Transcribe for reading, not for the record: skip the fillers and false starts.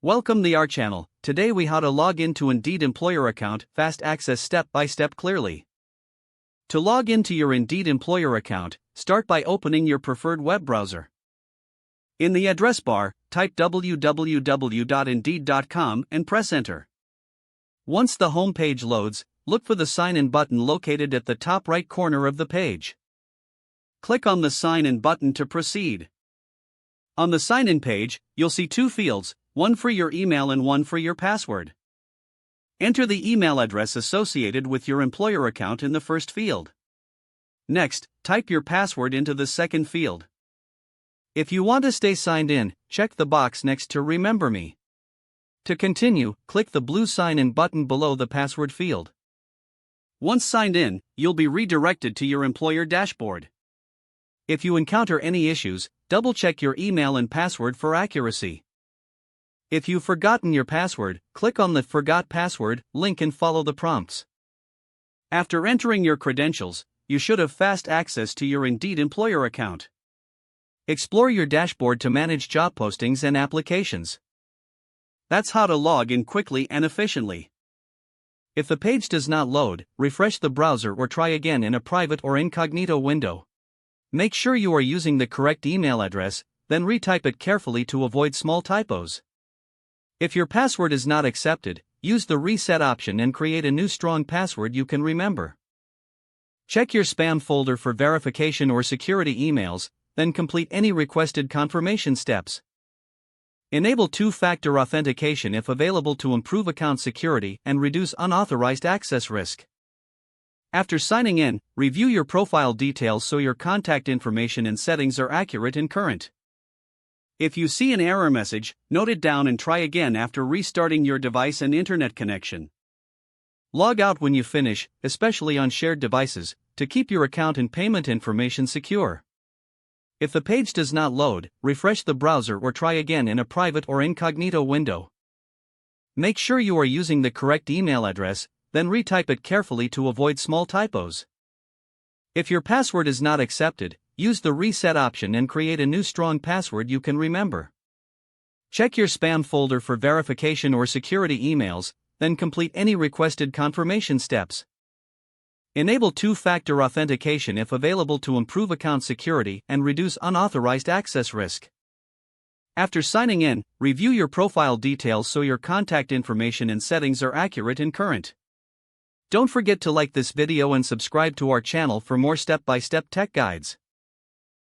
Welcome to our channel. Today we how to log into Indeed employer account, fast access step by step clearly. To log into your Indeed employer account, start by opening your preferred web browser. In the address bar, type www.indeed.com and press enter. Once the home page loads, look for the sign in button located at the top right corner of the page. Click on the sign in button to proceed. On the sign in page, you'll see two fields, one for your email and one for your password. Enter the email address associated with your employer account in the first field. Next, type your password into the second field. If you want to stay signed in, check the box next to Remember Me. To continue, click the blue sign in button below the password field. Once signed in, you'll be redirected to your employer dashboard. If you encounter any issues, double-check your email and password for accuracy. If you've forgotten your password, click on the Forgot Password link and follow the prompts. After entering your credentials, you should have fast access to your Indeed employer account. Explore your dashboard to manage job postings and applications. That's how to log in quickly and efficiently. If the page does not load, refresh the browser or try again in a private or incognito window. Make sure you are using the correct email address, then retype it carefully to avoid small typos. If your password is not accepted, use the reset option and create a new strong password you can remember. Check your spam folder for verification or security emails, then complete any requested confirmation steps. Enable two-factor authentication if available to improve account security and reduce unauthorized access risk. After signing in, review your profile details so your contact information and settings are accurate and current. If you see an error message, note it down and try again after restarting your device and internet connection. Log out when you finish, especially on shared devices, to keep your account and payment information secure. If the page does not load, refresh the browser or try again in a private or incognito window. Make sure you are using the correct email address, then retype it carefully to avoid small typos. If your password is not accepted, use the reset option and create a new strong password you can remember. Check your spam folder for verification or security emails, then complete any requested confirmation steps. Enable two-factor authentication if available to improve account security and reduce unauthorized access risk. After signing in, review your profile details so your contact information and settings are accurate and current. Don't forget to like this video and subscribe to our channel for more step-by-step tech guides.